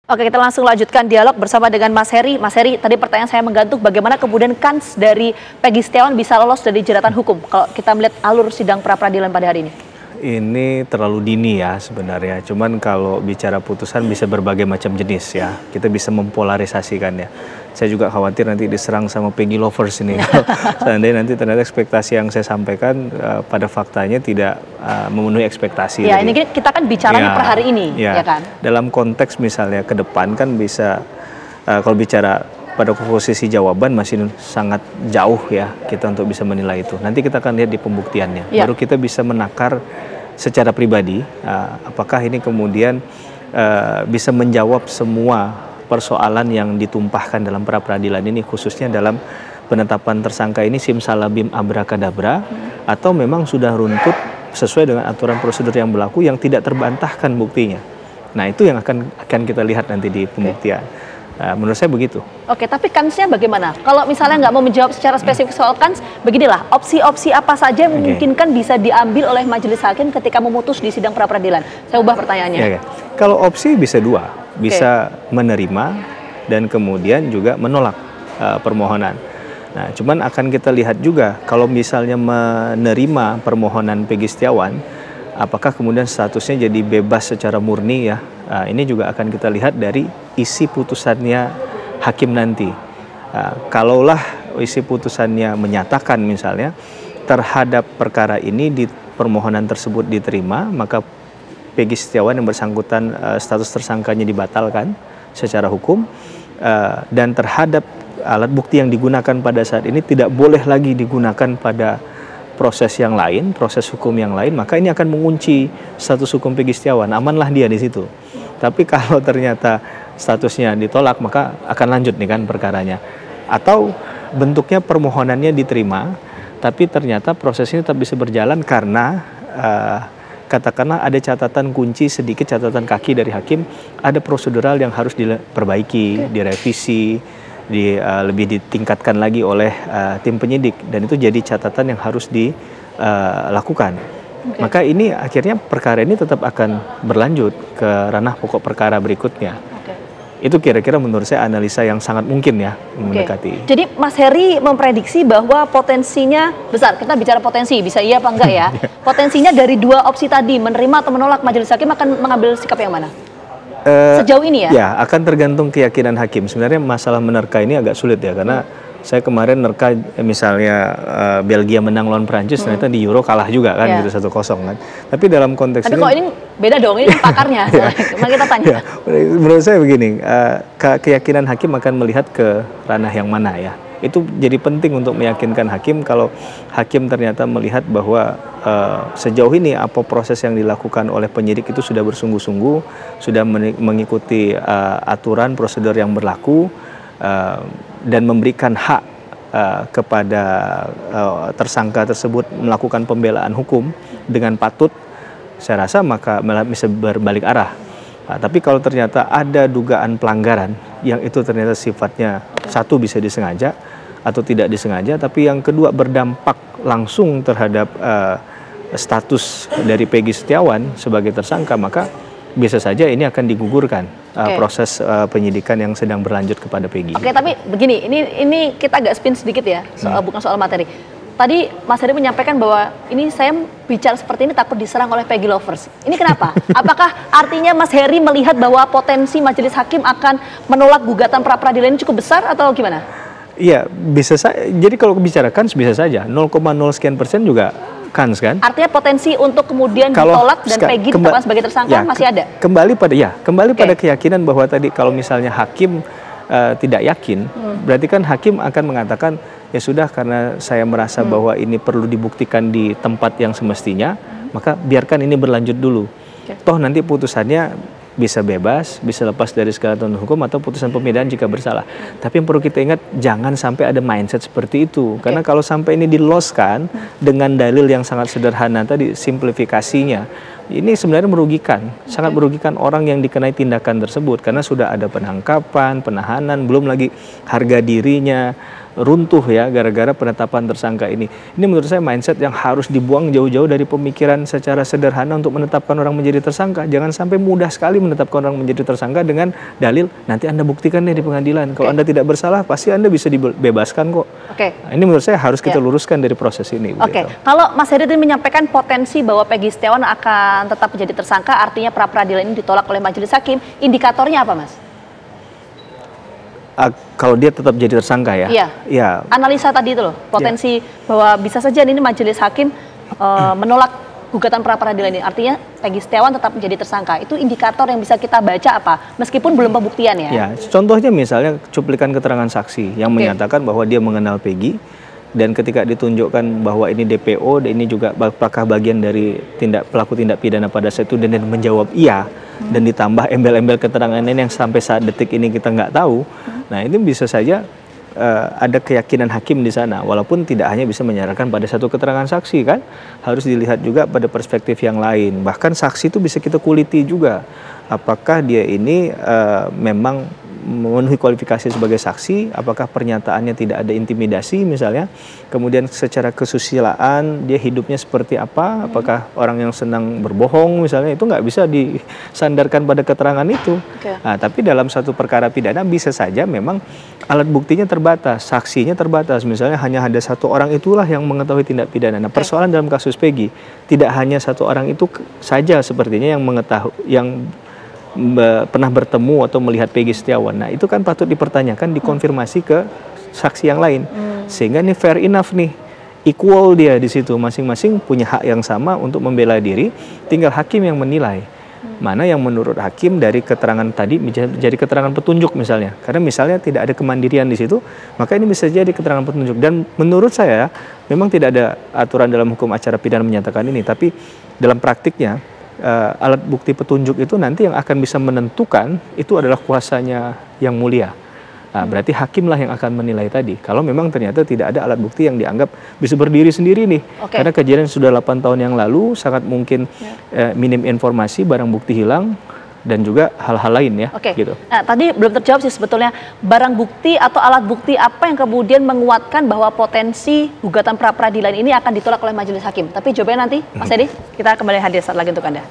Oke, kita langsung lanjutkan dialog bersama dengan Mas Heri. Mas Heri, tadi pertanyaan saya menggantung bagaimana kemudian kans dari Peggy Setiawan bisa lolos dari jeratan hukum kalau kita melihat alur sidang pra-peradilan pada hari ini? Ini terlalu dini ya sebenarnya. Cuman kalau bicara putusan bisa berbagai macam jenis ya. Kita bisa mempolarisasikannya. Saya juga khawatir nanti diserang sama Peggy lovers ini. Seandainya nanti ternyata ekspektasi yang saya sampaikan pada faktanya tidak memenuhi ekspektasi. Ya, ini kita kan bicaranya per hari ini, ya kan? Dalam konteks misalnya ke depan kan bisa, kalau bicara pada posisi jawaban masih sangat jauh ya kita untuk bisa menilai itu. Nanti kita akan lihat di pembuktiannya. Baru kita bisa menakar secara pribadi apakah ini kemudian bisa menjawab semua persoalan yang ditumpahkan dalam pra-peradilan ini, khususnya dalam penetapan tersangka ini simsalabim abrakadabra atau memang sudah runtut sesuai dengan aturan prosedur yang berlaku yang tidak terbantahkan buktinya. Nah, itu yang akan kita lihat nanti di pembuktian. Menurut saya begitu. Oke, tapi kansnya bagaimana? Kalau misalnya nggak mau menjawab secara spesifik soal kans, beginilah, opsi-opsi apa saja yang memungkinkan bisa diambil oleh majelis hakim ketika memutus di sidang pra-peradilan? Saya ubah pertanyaannya. Kalau opsi bisa dua, bisa menerima dan kemudian juga menolak permohonan. Nah, cuman akan kita lihat juga kalau misalnya menerima permohonan Peggy Setiawan, apakah kemudian statusnya jadi bebas secara murni ya? Ini juga akan kita lihat dari isi putusannya hakim nanti. Kalaulah isi putusannya menyatakan misalnya terhadap perkara ini di permohonan tersebut diterima, maka Peggy Setiawan yang bersangkutan status tersangkanya dibatalkan secara hukum, dan terhadap alat bukti yang digunakan pada saat ini tidak boleh lagi digunakan pada proses yang lain, proses hukum yang lain, maka ini akan mengunci status hukum Peggy Setiawan, amanlah dia di situ. Tapi kalau ternyata statusnya ditolak, maka akan lanjut nih kan perkaranya. Atau bentuknya permohonannya diterima, tapi ternyata prosesnya tetap bisa berjalan karena katakanlah ada catatan kunci sedikit, catatan kaki dari hakim, ada prosedural yang harus diperbaiki, direvisi, lebih ditingkatkan lagi oleh tim penyidik, dan itu jadi catatan yang harus dilakukan. Maka ini akhirnya perkara ini tetap akan berlanjut ke ranah pokok perkara berikutnya. Itu kira-kira menurut saya analisa yang sangat mungkin ya mendekati. Jadi Mas Heri memprediksi bahwa potensinya besar. Kita bicara potensi, bisa iya apa enggak ya? Potensinya dari dua opsi tadi, menerima atau menolak, majelis hakim akan mengambil sikap yang mana? Sejauh ini ya? Ya, akan tergantung keyakinan hakim. Sebenarnya masalah menerka ini agak sulit ya, karena saya kemarin nerka misalnya Belgia menang lawan Prancis, ternyata di Euro kalah juga kan, gitu 1-0 kan. Tapi dalam konteks ini... kok ini beda dong, ini pakarnya. Cuma kita tanya. Menurut saya begini, keyakinan hakim akan melihat ke ranah yang mana ya. Itu jadi penting untuk meyakinkan hakim kalau hakim ternyata melihat bahwa sejauh ini apa proses yang dilakukan oleh penyidik itu sudah bersungguh-sungguh, sudah mengikuti aturan prosedur yang berlaku, dan memberikan hak kepada tersangka tersebut melakukan pembelaan hukum dengan patut, saya rasa maka bisa berbalik arah. Tapi kalau ternyata ada dugaan pelanggaran yang itu ternyata sifatnya satu bisa disengaja atau tidak disengaja, tapi yang kedua berdampak langsung terhadap status dari Peggy Setiawan sebagai tersangka, maka bisa saja ini akan digugurkan proses penyidikan yang sedang berlanjut kepada Peggy. Oke, tapi begini, ini kita agak spin sedikit ya, bukan soal materi. Tadi Mas Heri menyampaikan bahwa ini saya bicara seperti ini takut diserang oleh Peggy lovers. Ini kenapa? Apakah artinya Mas Heri melihat bahwa potensi majelis hakim akan menolak gugatan pra-peradilan ini cukup besar atau gimana? Iya, bisa saja. Jadi kalau bicarakan bisa saja, 0,0 sekian persen juga kans kan? Artinya potensi untuk kemudian ditolak dan Peggy ditetapkan sebagai tersangka masih ada? Kembali pada keyakinan bahwa tadi kalau misalnya hakim tidak yakin, berarti kan hakim akan mengatakan, ya sudah, karena saya merasa bahwa ini perlu dibuktikan di tempat yang semestinya, maka biarkan ini berlanjut dulu. Toh nanti putusannya bisa bebas, bisa lepas dari segala tuntutan hukum atau putusan pemidaan jika bersalah. Tapi yang perlu kita ingat, jangan sampai ada mindset seperti itu. Karena kalau sampai ini diloskan dengan dalil yang sangat sederhana tadi, simplifikasinya, ini sebenarnya merugikan, sangat merugikan orang yang dikenai tindakan tersebut karena sudah ada penangkapan, penahanan, belum lagi harga dirinya runtuh ya gara-gara penetapan tersangka ini. Ini menurut saya mindset yang harus dibuang jauh-jauh dari pemikiran secara sederhana untuk menetapkan orang menjadi tersangka. Jangan sampai mudah sekali menetapkan orang menjadi tersangka dengan dalil nanti Anda buktikan deh di pengadilan. Kalau Anda tidak bersalah pasti Anda bisa dibebaskan kok. Nah, ini menurut saya harus kita luruskan dari proses ini. Kalau Mas Heri tadi menyampaikan potensi bahwa Peggy Setiawan akan tetap menjadi tersangka, artinya pra peradilan ini ditolak oleh majelis hakim, indikatornya apa, Mas? Kalau dia tetap jadi tersangka ya? Iya. Analisa tadi itu loh, potensi bahwa bisa saja ini majelis hakim menolak gugatan pra peradilan ini. Artinya Peggy Setiawan tetap menjadi tersangka. Itu indikator yang bisa kita baca apa? Meskipun belum pembuktian ya? Ya, contohnya misalnya cuplikan keterangan saksi yang menyatakan bahwa dia mengenal Peggy. Dan ketika ditunjukkan bahwa ini DPO, dan ini juga apakah bagian dari pelaku tindak pidana pada saat itu, dan menjawab iya, dan ditambah embel-embel keterangan ini yang sampai saat detik ini kita nggak tahu. Nah, ini bisa saja ada keyakinan hakim di sana, walaupun tidak hanya bisa menyarankan pada satu keterangan saksi kan, harus dilihat juga pada perspektif yang lain. Bahkan saksi itu bisa kita kuliti juga, apakah dia ini memang memenuhi kualifikasi sebagai saksi, apakah pernyataannya tidak ada intimidasi misalnya, kemudian secara kesusilaan dia hidupnya seperti apa, apakah orang yang senang berbohong misalnya, itu nggak bisa disandarkan pada keterangan itu. Nah, tapi dalam satu perkara pidana bisa saja memang alat buktinya terbatas, saksinya terbatas, misalnya hanya ada satu orang itulah yang mengetahui tindak pidana. Nah, persoalan dalam kasus Peggy tidak hanya satu orang itu saja sepertinya yang mengetahui, yang pernah bertemu atau melihat Peggy Setiawan. Nah, itu kan patut dipertanyakan, dikonfirmasi ke saksi yang lain. Sehingga ini fair enough nih, equal dia di situ, masing-masing punya hak yang sama untuk membela diri, tinggal hakim yang menilai. Mana yang menurut hakim dari keterangan tadi menjadi keterangan petunjuk misalnya. Karena misalnya tidak ada kemandirian di situ, maka ini bisa jadi keterangan petunjuk. Dan menurut saya memang tidak ada aturan dalam hukum acara pidana menyatakan ini, tapi dalam praktiknya alat bukti petunjuk itu nanti yang akan bisa menentukan itu adalah kuasanya yang mulia. Nah, berarti hakimlah yang akan menilai tadi. Kalau memang ternyata tidak ada alat bukti yang dianggap bisa berdiri sendiri nih. Karena kejadian sudah 8 tahun yang lalu, sangat mungkin minim informasi, barang bukti hilang, dan juga hal-hal lain ya. Gitu. Nah, tadi belum terjawab sih sebetulnya, barang bukti atau alat bukti apa yang kemudian menguatkan bahwa potensi gugatan pra peradilan ini akan ditolak oleh majelis hakim. Tapi jawabannya nanti, Mas Edi, kita kembali hadir saat lagi untuk Anda.